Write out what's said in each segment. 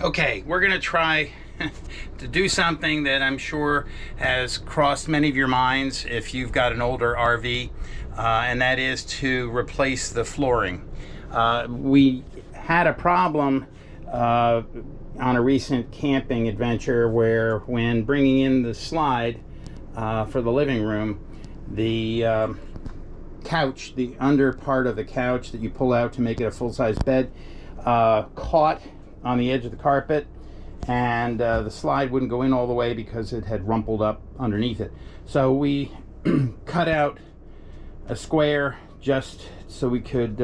Okay, we're gonna try to do something that I'm sure has crossed many of your minds if you've got an older RV, and that is to replace the flooring. We had a problem on a recent camping adventure where, when bringing in the slide for the living room, the couch, the under part of the couch that you pull out to make it a full-size bed, caught on the edge of the carpet, and the slide wouldn't go in all the way because it had rumpled up underneath it. So we cut out a square just so we could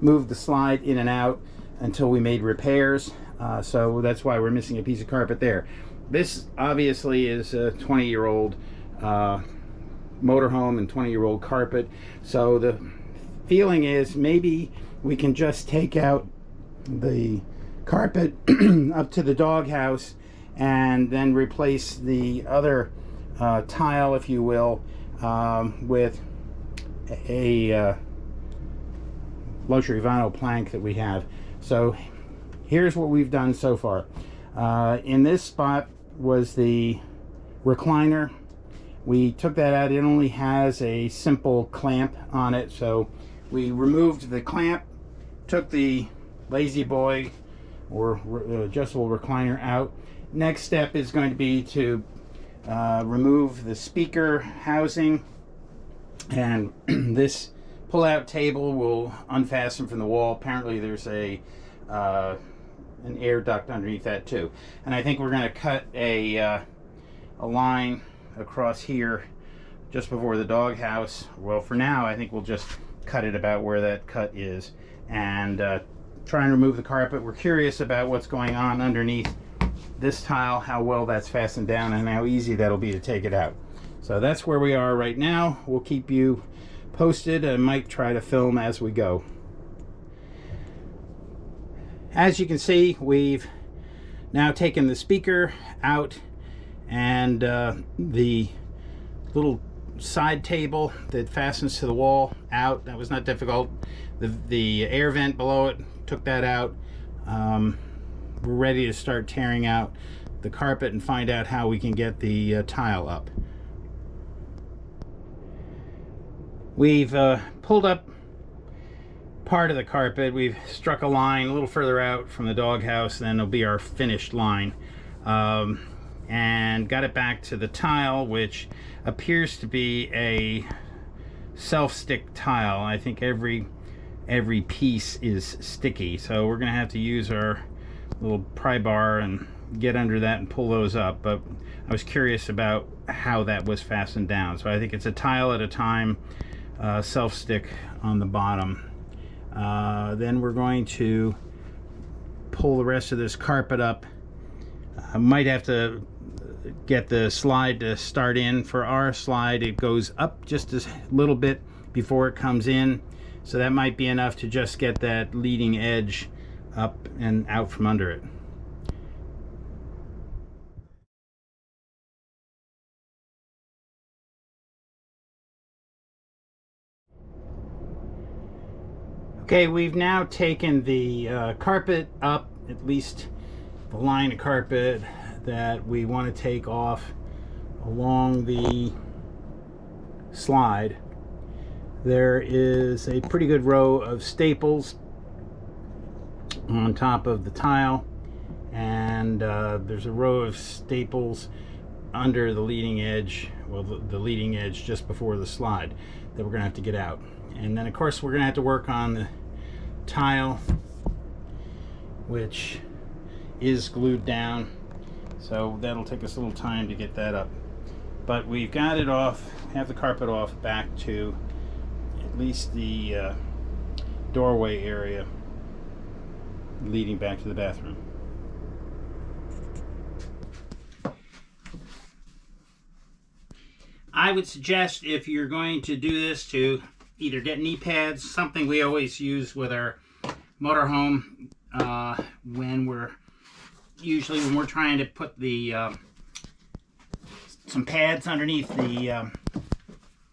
move the slide in and out until we made repairs. So that's why we're missing a piece of carpet there. This obviously is a 20-year-old motorhome and 20-year-old carpet. So the feeling is maybe we can just take out the carpet up to the doghouse and then replace the other tile, if you will, with a luxury vinyl plank that we have. So here's what we've done so far. In this spot was the recliner. We took that out. It only has a simple clamp on it, so we removed the clamp, took the lazy boy or adjustable recliner out. Next step is going to be to remove the speaker housing, and this pull-out table will unfasten from the wall. Apparently there's an air duct underneath that too. And I think we're going to cut a line across here just before the doghouse. Well, for now I think we'll just cut it about where that cut is and try and remove the carpet. We're curious about what's going on underneath this tile, how well that's fastened down, and how easy that'll be to take it out. So that's where we are right now. We'll keep you posted. I might try to film as we go. As you can see, we've now taken the speaker out and the little side table that fastens to the wall out. That was not difficult. The air vent below it, took that out. We're ready to start tearing out the carpet and find out how we can get the tile up. We've pulled up part of the carpet. We've struck a line a little further out from the doghouse, then it'll be our finished line, and got it back to the tile, which appears to be a self-stick tile. I think every piece is sticky, so we're gonna have to use our little pry bar and get under that and pull those up. But I was curious about how that was fastened down, so I think it's a tile at a time, self-stick on the bottom. Then we're going to pull the rest of this carpet up. I might have to get the slide to start in. For our slide, it goes up just a little bit before it comes in, so that might be enough to just get that leading edge up and out from under it. Okay, we've now taken the carpet up, at least the line of carpet that we want to take off along the slide. There is a pretty good row of staples on top of the tile, and there's a row of staples under the leading edge, well, the leading edge just before the slide, that we're gonna have to get out. And then of course we're gonna have to work on the tile, which is glued down, so that'll take us a little time to get that up. But we've got it off, have the carpet off back to at least the doorway area leading back to the bathroom. I would suggest, if you're going to do this, to either get knee pads, something we always use with our motorhome when we're trying to put the some pads underneath the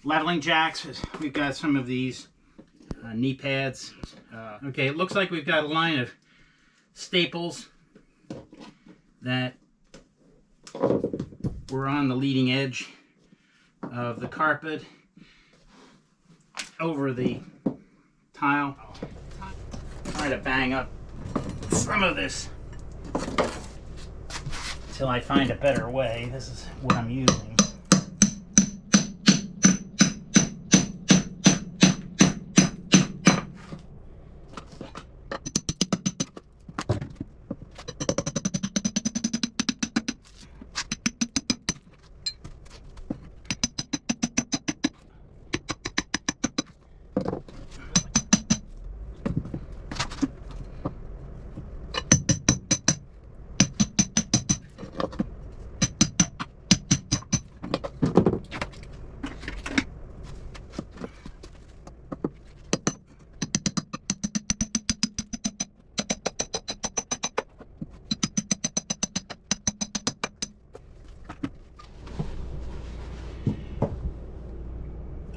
leveling jacks. We've got some of these knee pads. Okay, it looks like we've got a line of staples that we're on the leading edge of the carpet over the tile. Try to bang up some of this until I find a better way. This is what I'm using.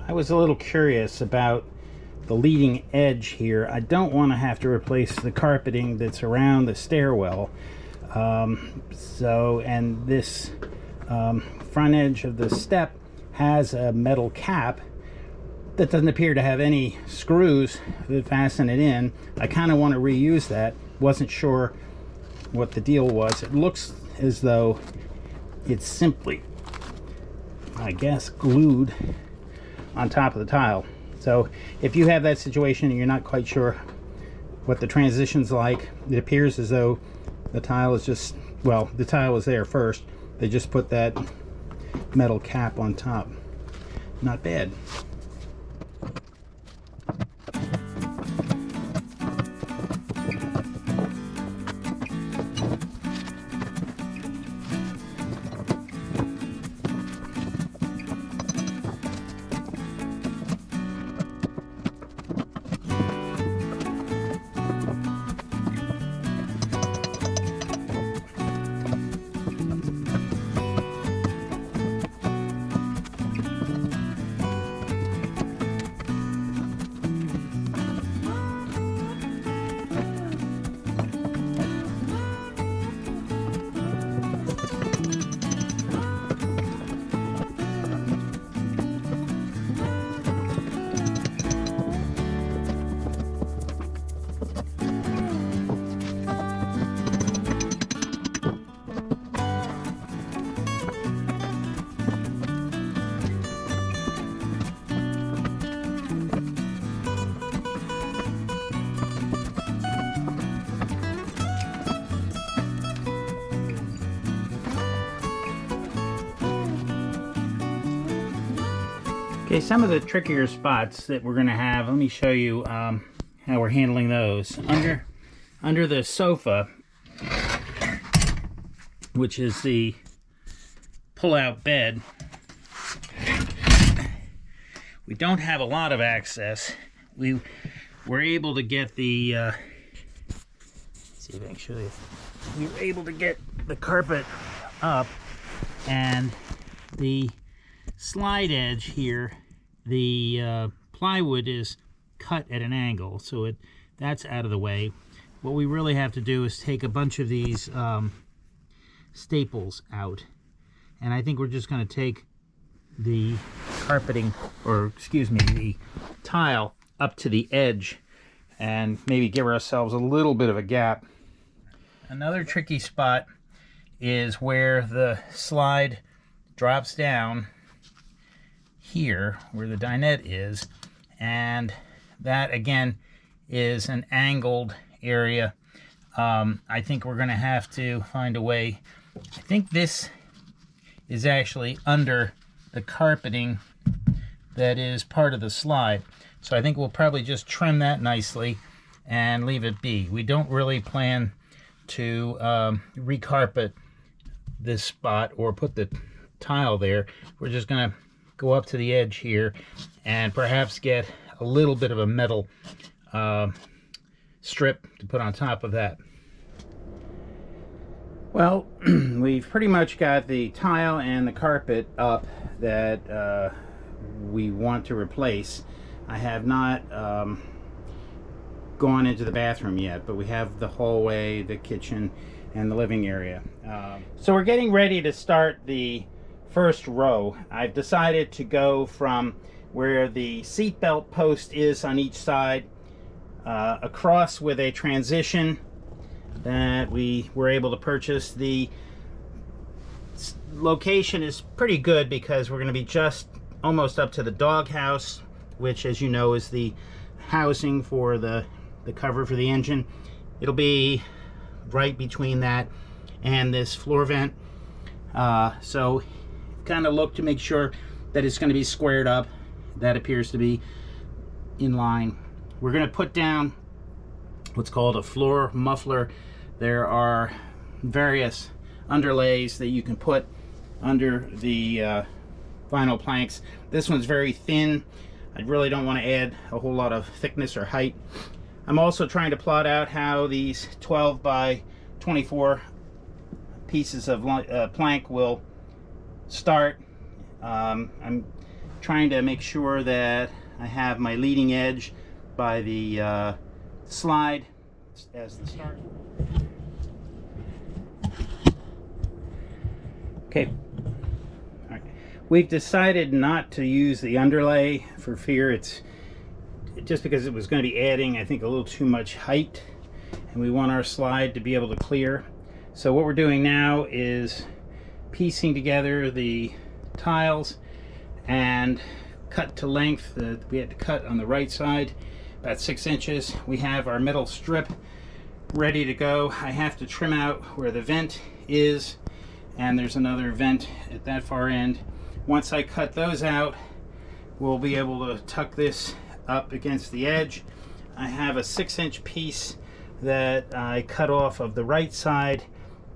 I was a little curious about the leading edge here. I don't want to have to replace the carpeting that's around the stairwell. And this front edge of the step has a metal cap that doesn't appear to have any screws that fasten it in. I kind of want to reuse that. Wasn't sure what the deal was. It looks as though it's simply, I guess, glued on top of the tile. So if you have that situation and you're not quite sure what the transition's like, it appears as though the tile is just, well, the tile was there first. They just put that metal cap on top. Not bad. Okay, some of the trickier spots that we're going to have, let me show you how we're handling those. Under the sofa, which is the pull-out bed, we don't have a lot of access. We were able to get the, let's see if I can show you. We were able to get the carpet up, and the slide edge here, the plywood is cut at an angle, so that's out of the way. What we really have to do is take a bunch of these staples out, and I think we're just going to take the carpeting, or excuse me, the tile up to the edge and maybe give ourselves a little bit of a gap. Another tricky spot is where the slide drops down here, where the dinette is, and that again is an angled area. I think we're going to have to find a way. I think this is actually under the carpeting that is part of the slide, so I think we'll probably just trim that nicely and leave it be. We don't really plan to recarpet this spot or put the tile there. We're just going to go up to the edge here and perhaps get a little bit of a metal strip to put on top of that. Well, we've pretty much got the tile and the carpet up that we want to replace. I have not gone into the bathroom yet, but we have the hallway, the kitchen, and the living area. So we're getting ready to start the first row. I've decided to go from where the seat belt post is on each side across with a transition that we were able to purchase. The location is pretty good because we're going to be just almost up to the doghouse, which, as you know, is the housing for the cover for the engine. It'll be right between that and this floor vent. So kind of look to make sure that it's going to be squared up. That appears to be in line. We're going to put down what's called a floor muffler. There are various underlays that you can put under the vinyl planks. This one's very thin. I really don't want to add a whole lot of thickness or height. I'm also trying to plot out how these 12 by 24 pieces of plank will start. I'm trying to make sure that I have my leading edge by the slide as the start. Okay. All right. We've decided not to use the underlay for fear it's just because it was going to be adding, I think, a little too much height, and we want our slide to be able to clear. So what we're doing now is piecing together the tiles and cut to length. We had to cut on the right side about 6 inches. We have our metal strip ready to go. I have to trim out where the vent is, and there's another vent at that far end. Once I cut those out, we'll be able to tuck this up against the edge. I have a 6-inch piece that I cut off of the right side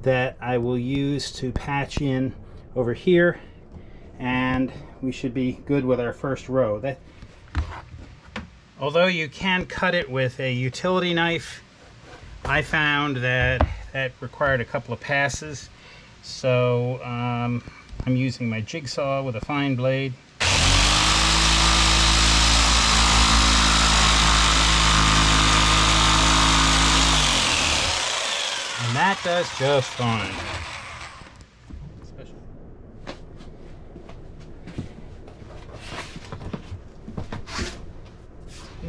that I will use to patch in over here, and we should be good with our first row. Although you can cut it with a utility knife, I found that required a couple of passes, so I'm using my jigsaw with a fine blade. And that does just fine.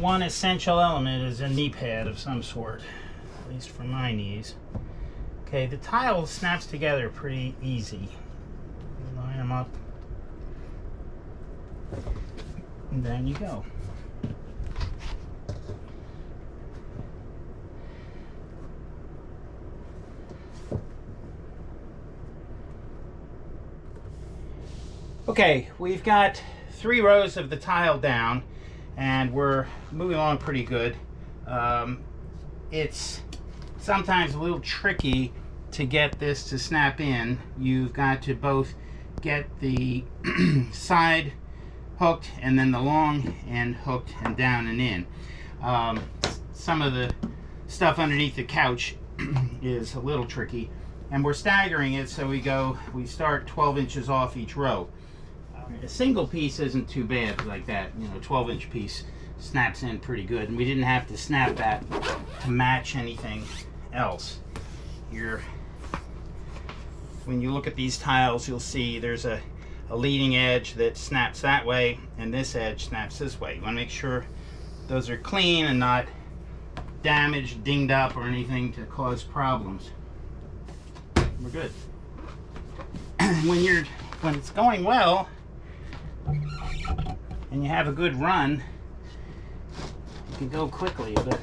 One essential element is a knee pad of some sort, at least for my knees. Okay, the tile snaps together pretty easy. Line them up, and then you go. Okay, we've got 3 rows of the tile down, and we're moving along pretty good. It's sometimes a little tricky to get this to snap in. You've got to both get the side hooked and then the long end hooked and down and in. Some of the stuff underneath the couch is a little tricky, and we're staggering it, so we start 12 inches off each row. A single piece isn't too bad like that. You know, a 12-inch piece snaps in pretty good, and we didn't have to snap that to match anything else. When you look at these tiles, you'll see there's a leading edge that snaps that way, and this edge snaps this way. You want to make sure those are clean and not damaged, dinged up, or anything to cause problems. We're good. When it's going well, and you have a good run, you can go quickly, but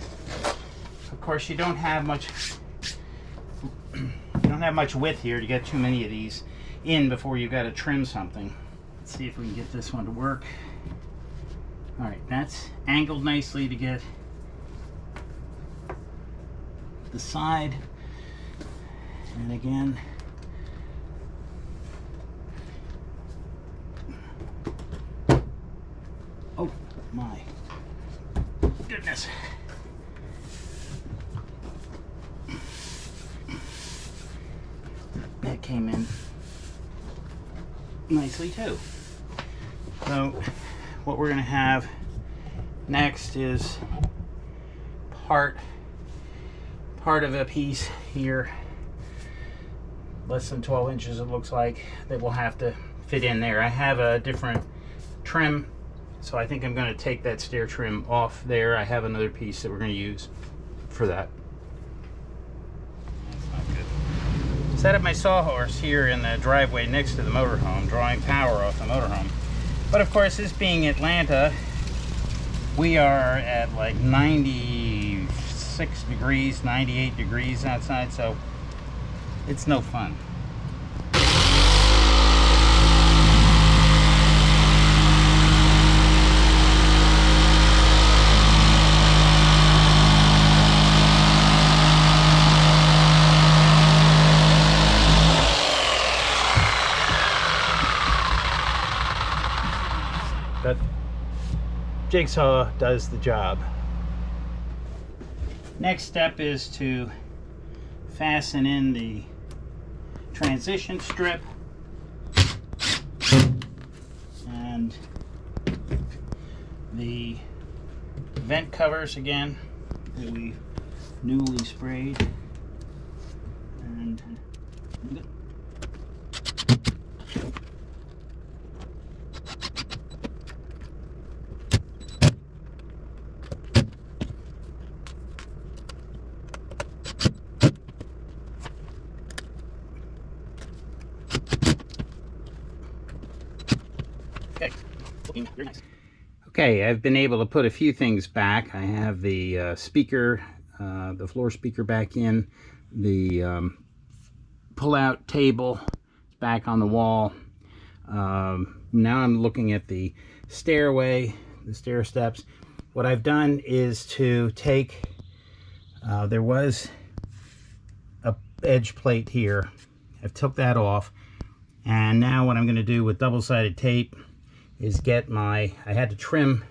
of course you don't have much width here to get too many of these in before you've got to trim something. Let's see if we can get this one to work. All right, that's angled nicely to get the side, and again oh my goodness. That came in nicely too. So what we're going to have next is part of a piece here less than 12 inches it looks like, that will have to fit in there. I have a different trim, so I think I'm going to take that stair trim off there. I have another piece that we're going to use for that. That's not good. Set up my sawhorse here in the driveway next to the motorhome, drawing power off the motorhome. But of course, this being Atlanta, we are at like 96 degrees, 98 degrees outside, so it's no fun. But jigsaw does the job. Next step is to fasten in the transition strip and the vent covers again that we newly sprayed. And okay, looking very nice. Okay, I've been able to put a few things back. I have the speaker, the floor speaker back in, the pull-out table back on the wall. Now I'm looking at the stairway, the stair steps. What I've done is to take, there was a edge plate here. I've took that off, and now what I'm going to do with double-sided tape is get my, I had to trim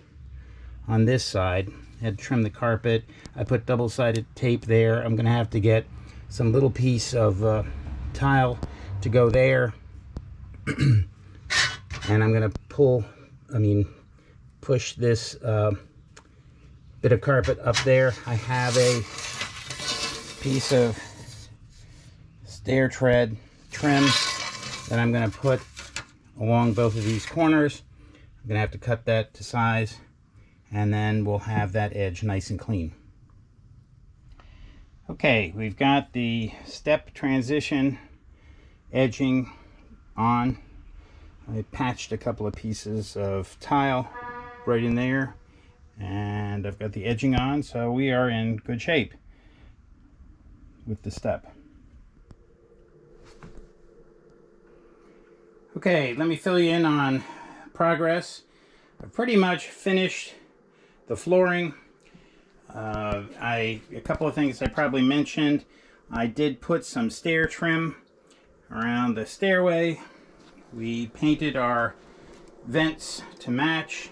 on this side, I had to trim the carpet. I put double-sided tape there. I'm going to have to get some little piece of tile to go there. And I'm going to push this bit of carpet up there. I have a piece of stair tread trim that I'm going to put along both of these corners. I'm going to have to cut that to size, and then we'll have that edge nice and clean. Okay, we've got the step transition edging on. I patched a couple of pieces of tile right in there, and I've got the edging on, so we are in good shape with the step. Okay, let me fill you in on progress. I've pretty much finished the flooring. A couple of things I probably mentioned. I did put some stair trim around the stairway. We painted our vents to match,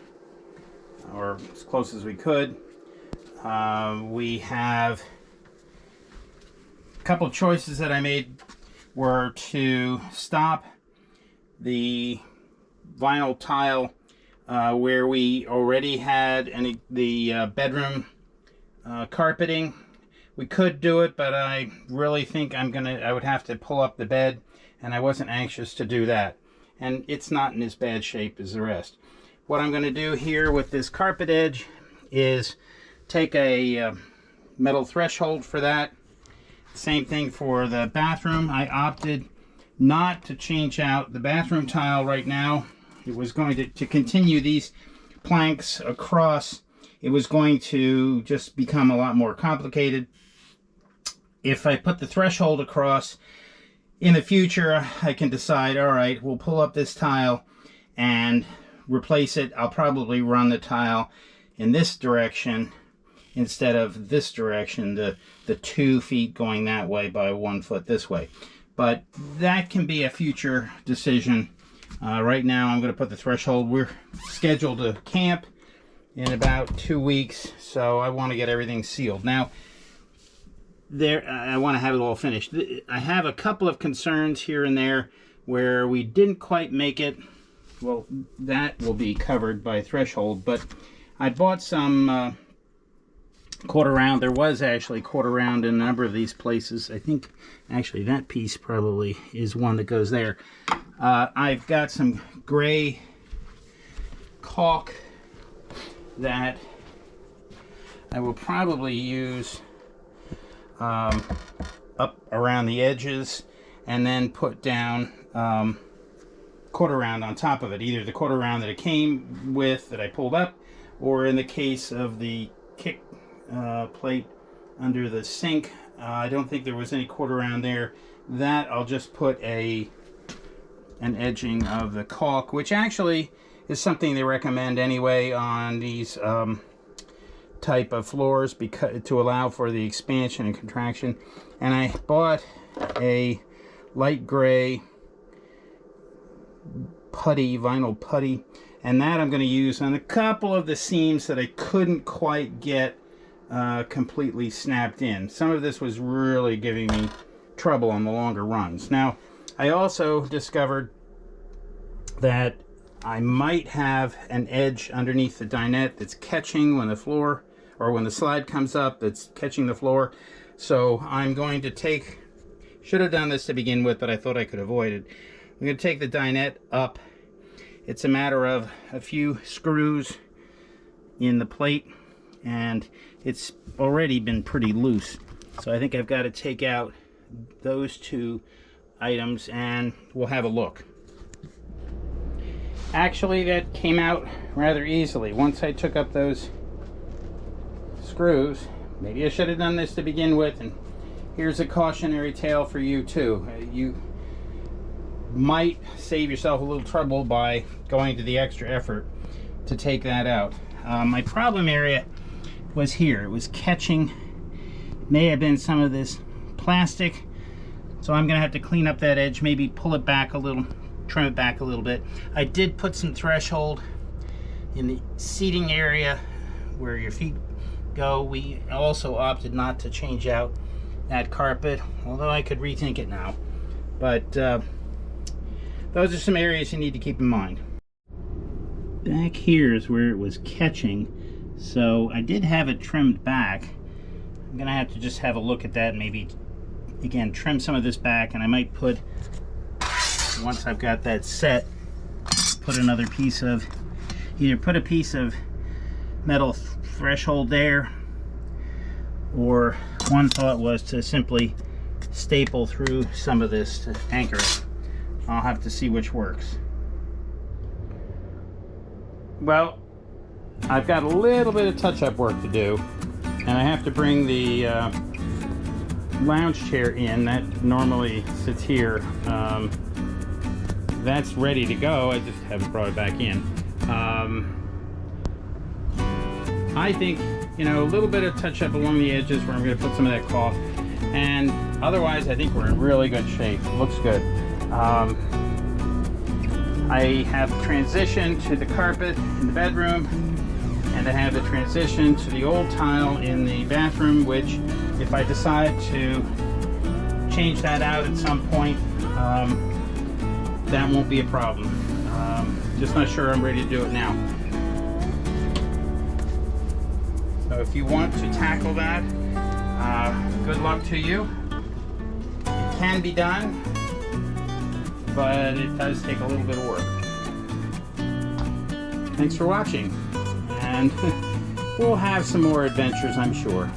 or as close as we could. We have a couple of choices that I made were to stop the vinyl tile where we already had the bedroom carpeting. We could do it, but I really think I would have to pull up the bed, and I wasn't anxious to do that. And it's not in as bad shape as the rest. What I'm going to do here with this carpet edge is take a metal threshold for that. Same thing for the bathroom. I opted not to change out the bathroom tile right now. It was going to continue these planks across. It was going to just become a lot more complicated. If I put the threshold across, in the future I can decide, all right, we'll pull up this tile and replace it. I'll probably run the tile in this direction instead of this direction, the 2 feet going that way by 1 foot this way. But that can be a future decision. Right now I'm going to put the threshold. We're scheduled to camp in about 2 weeks, so I want to get everything sealed. Now, I want to have it all finished. I have a couple of concerns here and there where we didn't quite make it. Well, that will be covered by threshold, but I bought some quarter round. There was actually quarter round in a number of these places. I think actually that piece probably is one that goes there. I've got some gray caulk that I will probably use up around the edges, and then put down quarter round on top of it, either the quarter round that it came with that I pulled up, or in the case of the kick plate under the sink, I don't think there was any quarter round there. That I'll just put an edging of the caulk, which actually is something they recommend anyway on these type of floors, because to allow for the expansion and contraction. And I bought a light gray putty, vinyl putty, and that I'm going to use on a couple of the seams that I couldn't quite get completely snapped in. Some of this was really giving me trouble on the longer runs. Now, I also discovered that I might have an edge underneath the dinette that's catching when the floor, or when the slide comes up, that's catching the floor. So I'm going to take, should have done this to begin with, but I thought I could avoid it. I'm going to take the dinette up. It's a matter of a few screws in the plate, and it's already been pretty loose. So I think I've got to take out those two items and we'll have a look. Actually, that came out rather easily. Once I took up those screws, maybe I should have done this to begin with, and here's a cautionary tale for you too. You might save yourself a little trouble by going to the extra effort to take that out. My problem area was here. It was catching, may have been some of this plastic, so I'm gonna have to clean up that edge, maybe pull it back a little, trim it back a little bit. I did put some threshold in the seating area where your feet go. We also opted not to change out that carpet, although I could rethink it now. But those are some areas you need to keep in mind. Back here is where it was catching, so I did have it trimmed back. I'm gonna have to just have a look at that, maybe again trim some of this back, and I might put, once I've got that set, put another piece of, either put a piece of metal threshold there, or one thought was to simply staple through some of this to anchor it. I'll have to see which works. Well, I've got a little bit of touch-up work to do, and I have to bring the lounge chair in that normally sits here. That's ready to go. I just haven't brought it back in. I think, you know, a little bit of touch-up along the edges where I'm going to put some of that caulk, and otherwise I think we're in really good shape. It looks good. I have transitioned to the carpet in the bedroom, and I have the transition to the old tile in the bathroom, which if I decide to change that out at some point, that won't be a problem. Just not sure I'm ready to do it now. So if you want to tackle that, good luck to you. It can be done, but it does take a little bit of work. Thanks for watching, and we'll have some more adventures, I'm sure.